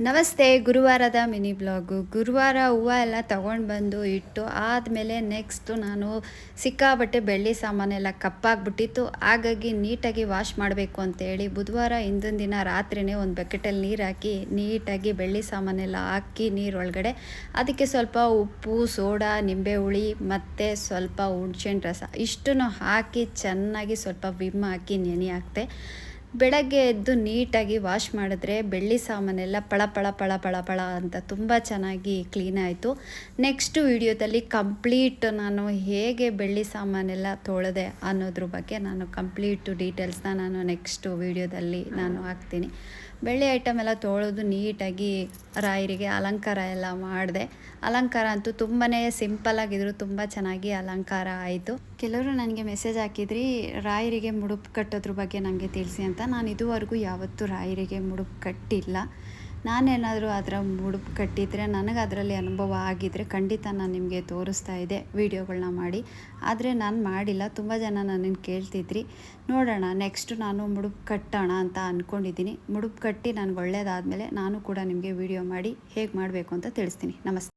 ನಮಸ್ತೆ. ಗುರುವಾರದ mini blog. ಗುರುವಾರ ಹೂವು ಎಲ್ಲ ತೊಗೊಂಡು ಬಂದು ಇಟ್ಟು ಆದಮೇಲೆ ನೆಕ್ಸ್ಟು ನಾನು ಸಿಕ್ಕಾಬಟ್ಟೆ ಬೆಳ್ಳಿ ಸಾಮಾನೆಲ್ಲ ಕಪ್ಪಾಗ್ಬಿಟ್ಟಿತ್ತು. ಹಾಗಾಗಿ ನೀಟಾಗಿ ವಾಶ್ ಮಾಡಬೇಕು ಅಂತೇಳಿ ಬುಧವಾರ ಹಿಂದಿನ ದಿನ ರಾತ್ರಿಯೇ ಒಂದು ಬಕೆಟಲ್ಲಿ ನೀರು ಹಾಕಿ ನೀಟಾಗಿ ಬೆಳ್ಳಿ ಸಾಮಾನೆಲ್ಲ ಹಾಕಿ ನೀರೊಳಗಡೆ ಅದಕ್ಕೆ ಸ್ವಲ್ಪ ಉಪ್ಪು, ಸೋಡಾ, ನಿಂಬೆ ಹುಳಿ ಮತ್ತು ಸ್ವಲ್ಪ ಹುಣ್ಸೆಹಣ್ಣು ರಸ ಇಷ್ಟನ್ನು ಹಾಕಿ ಚೆನ್ನಾಗಿ ಸ್ವಲ್ಪ ವಿಮ್ ಹಾಕಿ ನೆನೆ ಹಾಕ್ತೆ. ಬೆಳಗ್ಗೆ ಎದ್ದು ನೀಟಾಗಿ ವಾಶ್ ಮಾಡಿದ್ರೆ ಬೆಳ್ಳಿ ಸಾಮಾನೆಲ್ಲ ಪಳ ಪಳ ಪಳ ಪಳ ಪಳ ಅಂತ ತುಂಬ ಚೆನ್ನಾಗಿ ಕ್ಲೀನ್ ಆಯಿತು. ನೆಕ್ಸ್ಟು ವಿಡಿಯೋದಲ್ಲಿ ಕಂಪ್ಲೀಟ್ ನಾನು ಹೇಗೆ ಬೆಳ್ಳಿ ಸಾಮಾನೆಲ್ಲ ತೊಳೆದೆ ಅನ್ನೋದ್ರ ಬಗ್ಗೆ ನಾನು ಕಂಪ್ಲೀಟು ಡೀಟೇಲ್ಸ್ನ ನಾನು ನೆಕ್ಸ್ಟು ವಿಡಿಯೋದಲ್ಲಿ ನಾನು ಹಾಕ್ತೀನಿ. ಬೆಳ್ಳಿ ಐಟಮ್ ಎಲ್ಲ ತೊಳೆದು ನೀಟಾಗಿ ರಾಯರಿಗೆ ಅಲಂಕಾರ ಎಲ್ಲ ಮಾಡಿದೆ. ಅಲಂಕಾರ ಅಂತೂ ತುಂಬಾ ಸಿಂಪಲ್ಲಾಗಿದ್ರು, ತುಂಬ ಚೆನ್ನಾಗಿ ಅಲಂಕಾರ ಆಯಿತು. ಕೆಲವರು ನನಗೆ ಮೆಸೇಜ್ ಹಾಕಿದ್ರಿ ರಾಯರಿಗೆ ಮುಡುಪು ಕಟ್ಟೋದ್ರ ಬಗ್ಗೆ ನನಗೆ ತಿಳಿಸಿ ಅಂತ. ನಾನು ಇದುವರೆಗೂ ಯಾವತ್ತೂ ರಾಯರಿಗೆ ಮುಡುಪು ಕಟ್ಟಿಲ್ಲ. ನಾನೇನಾದರೂ ಅದರ ಮುಡುಪು ಕಟ್ಟಿದರೆ ನನಗೆ ಅದರಲ್ಲಿ ಅನುಭವ ಆಗಿದ್ದರೆ ಖಂಡಿತ ನಾನು ನಿಮಗೆ ತೋರಿಸ್ತಾ ಇದ್ದೆ ವೀಡಿಯೋಗಳನ್ನ ಮಾಡಿ. ಆದರೆ ನಾನು ಮಾಡಿಲ್ಲ. ತುಂಬ ಜನ ನನ್ನನ್ನು ಕೇಳ್ತಿದ್ರಿ. ನೋಡೋಣ ನೆಕ್ಸ್ಟು ನಾನು ಮುಡುಪು ಕಟ್ಟೋಣ ಅಂತ ಅಂದ್ಕೊಂಡಿದ್ದೀನಿ. ಮುಡುಪು ಕಟ್ಟಿ ನನಗೆ ಒಳ್ಳೇದಾದಮೇಲೆ ನಾನು ಕೂಡ ನಿಮಗೆ ವೀಡಿಯೋ ಮಾಡಿ ಹೇಗೆ ಮಾಡಬೇಕು ಅಂತ ತಿಳಿಸ್ತೀನಿ. ನಮಸ್ತೆ.